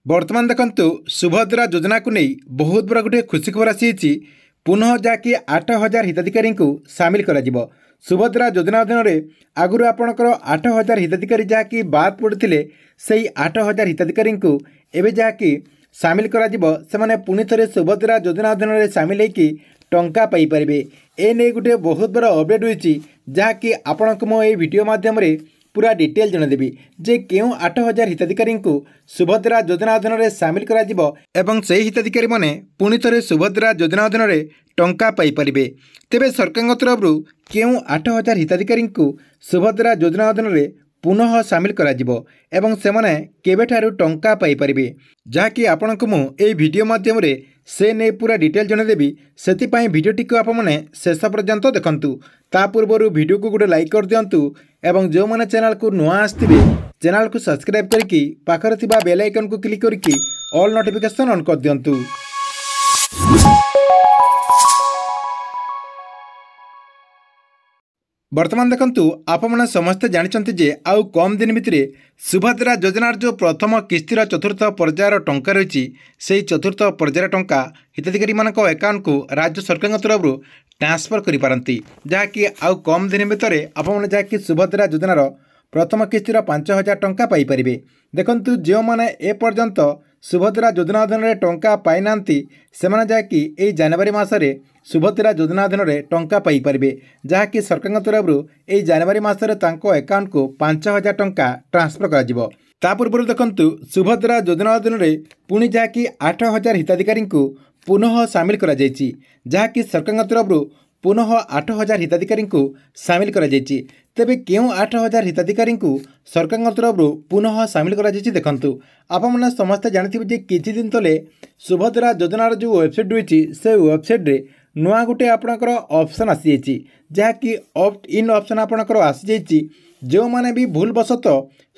बर्तमान देखंतु सुभद्रा योजना को नहीं बहुत बड़ा गोटे खुशी खबर आसी पुनः जहाँकि 8,000 हिताधिकारी को सामिल कर सुभद्रा योजना अधीन आगुरी आपणकर 8,000 हिताधिकारी जहाँकि बाद पड़ते से 8,000 हिताधिकारी को एवं जहाँकि सामिल कर पुणी थे सुभद्रा योजना अधीन सामिल होगी टंका पाइपर। एने गोटे बहुत बड़ा अपडेट होती जहाँकि आपण को मुझे वीडियो माध्यम पूरा डिटेल जनदेवी जे क्यों 8,000 हिताधिकारी को सुभद्रा योजना अधीन सामिल कर से हिताधिकारी मैंने पुणी थे सुभद्रा योजना अधीन टंका पाइपर। तेबे सरकार तरफ क्यों 8,000 हिताधिकारी को सुभद्रा योजना अधीन पुनः सामिल कर केबेठारु टंका पाइपर जहाँकि आपण को मुझे वीडियो माध्यम से नहीं पूरा डिटेल जनदेवी से भिडियोटी को आपने शेष पर्यंत देखंतु। ता पूर्व वीडियो को गोटे लाइक कर दिंतु एवं जो मैंने चैनल को नुआ आसथिबे चैनल को सब्सक्राइब करके पाखरे थिबा बेल आइकन को क्लिक करके ऑल नोटिफिकेशन ऑन कर दिंतु। वर्तमान देखंतु आपमने समस्ते जानिचंती जे आउ कम दिन भितर सुभद्रा योजनार जो प्रथम किस्तिर चतुर्थ पर्यायर टंका रही से चतुर्थ पर्यायर टंका हिताधिकारी मानक अकाउंट को राज्य सरकार तरफ ट्रांसफर करि पारंती जहाँकि आउ कम दिन भितर आपमने जहाँकि सुभद्रा योजनार प्रथम किस्तिर 5,000 टंका पाइपर। देखंतु जो माने ए पर्यंत सुभद्रा योजना अधीन टंका पाई नांती सेमाने जहाँकि एई जनवरी मासरे सुभद्रा योजना अधीन टंका पाइपर जहाँकि सरकार तरफ एई जनवरी मासरे तांको अकाउंट को 5,000 टंका ट्रांसफर करा ता पूर्व देखंतु सुभद्रा योजना अधीन पुणी जहाँकि 8,000 हिताधिकारी को पुनः सामिल करा जायछि जहाँकि सरकार तरफ पुनः 8,000 हिताधिकारी को सामिल करा जायछि। तेबे क्यों 8,000 हिताधिकारी को सरकार तरफ पुनः सामिल करा जायछि देखंतु आपमने समस्त जानिथिबे जे किछि दिन तले सुभद्रा योजनार जो वेबसाइट रही से वेबसाइट रे नुआ गोटे आपणकर ऑप्शन आसी जाइछि जहाँकि ऑप्ट इन ऑप्शन आपणकर आसी जाइछि जो माने भी भूलवशत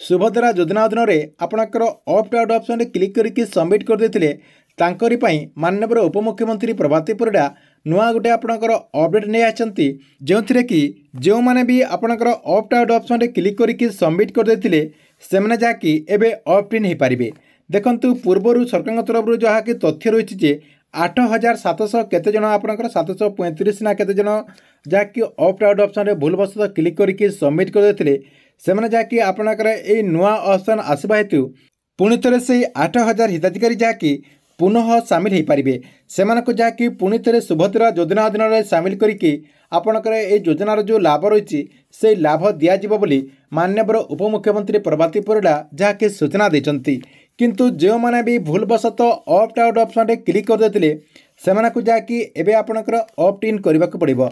सुभद्रा योजना अधीन आपणकर ऑप्ट आउट ऑप्शन रे क्लिक करके सबमिट कर देथिले तांकरी पई माननीय उपमुख्यमंत्री प्रभाती परिडा नुआ गोटे आपणकर अपडेट नहीं आछंती जोंथिरे कि जो माने भी आपणकर ऑप्ट आउट ऑप्शन रे क्लिक करके सबमिट कर देथिले सेमने जाकी एबे ऑप्ट इन हे पारिबे। देखंतु पूर्वरु सरकार तरफ जहाँ कि तथ्य रही जे 8,700 केते जन आपणकर 735 ना केते जन जाकी ऑप्ट आउट ऑप्शन रे भूलवशत क्लिक करके सबमिट कर देथिले सेमने जाकी आपणकर ए नुआ ऑप्शन आसबा हेतु पुणी थे से 8,000 हिताधिकारी जाकी पुनः सामिल हो पारे से जहाँकि पुणी थे सुभद्रा योजना अधीन सामिल करके आपणकर ये योजनार जो लाभ रही से लाभ दिज्व बोली माननीय उपमुख्यमंत्री प्रभाती परिडा जहाँकि सूचना देते किंतु जो मैंने भी भूलवशत ऑप्ट आउट ऑप्शन रे क्लिक कर देते से जहाँकि एवं आपणकर ऑप्ट इन करने को पड़ो।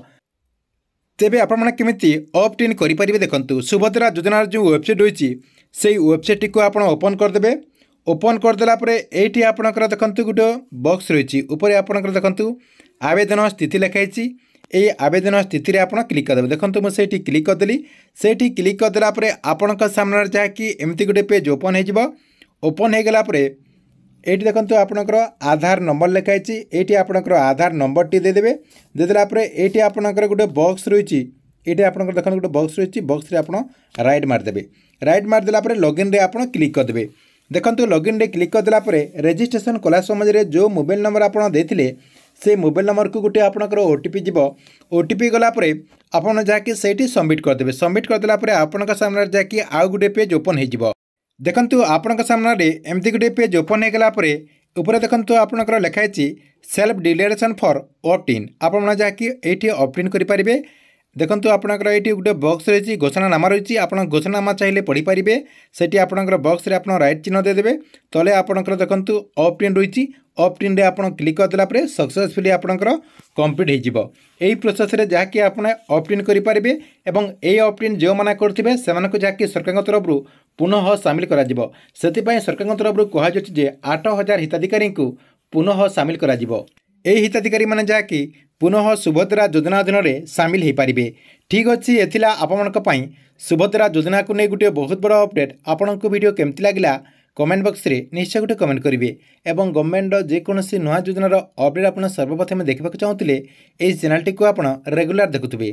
तेबे आपने केमिति ऑप्ट इन करें देखंतु सुभद्रा योजनार जो वेबसाइट रही से वेबसाइट को आप ओपन करदे ओपन करदेला ये आपणकर देखंतु गोटे बॉक्स रही ऊपर आपणकर देखंतु आवेदन स्थिति लिखाई ये आवेदन स्थिति रे आपण क्लिक करदे देखंतु मुझे क्लिक करदेली से क्लिक करदेला आपण सामने जहाँकि एमती गोटे पेज ओपन ओपन हो गला ये देखंतु आपणकर आधार नंबर लिखाई ये आपणकर आधार नंबर टी देदेवे देदेला ये आपणकर गोटे बॉक्स रही ये आपणकर देखंतु गोटे बॉक्स रही बॉक्स रे आपण राइट मारदेवे राइट मारदेला लॉगिन रे आपण क्लिक करदेवे। देखंतु लॉगिन रे क्लिक करदेला रजिस्ट्रेशन कला समय जो मोबाइल नंबर आपड़ देथिले से मोबाइल नंबर को गोटे आपणकर ओटीपी जीव ओटीपी गला आपन जाकि सेठी सबमिट करदेवे सबमिट करदेला आपन सामने जाकि आउ गोटे पेज ओपन हो देखंतु आपन सामने एमती गोटे पेज ओपन हो गला ऊपर देखंतु आपणकर लिखाई सेल्फ डिक्लेरेशन फॉर ऑप्ट इन आपन जाकि एठी ऑप्ट इन करें। देखंतु आपणकर ये गोटे बॉक्स रही घोषणानामा रही आप घोषणानामा चाहिए पढ़ी पारे से आपणकर बॉक्स रे आप राइट चिन्ह देदेवे तले आपणकर देखंतु ऑप्ट इन रही ऑप्ट इन आप क्लिक करदेला सक्सेसफुली आपणकर कंप्लीट हो यही प्रोसेस रे जहाँकि आपने ऑप्ट इन करें एवं ये ऑप्ट इन जो माना करथिबे सेमानक जहाँकि सरकार तरफ पुनः सामिल करा जिवो सेतिपई सरकार तरफ कहुचे जे 8,000 हिताधिकारी को पुनः सामिल करा जिवो। यही हिताधिकारी माने जहाँकि पुनः सुभद्रा योजना अधीन सामिल हो पारे। ठीक अच्छे एथिला आपमनक पई सुभद्रा योजना को नहीं गोटे बहुत बड़ा अपडेट आपण को वीडियो केमती लगिला कमेंट बॉक्स रे निश्चय गोटे कमेंट करेंगे और गवर्नमेंट जेकोसी नुआ योजनार अपडेट आप सर्वप्रथम देखा चाहूँगे ये चैनल टी को आप रेगुलर देखुवे।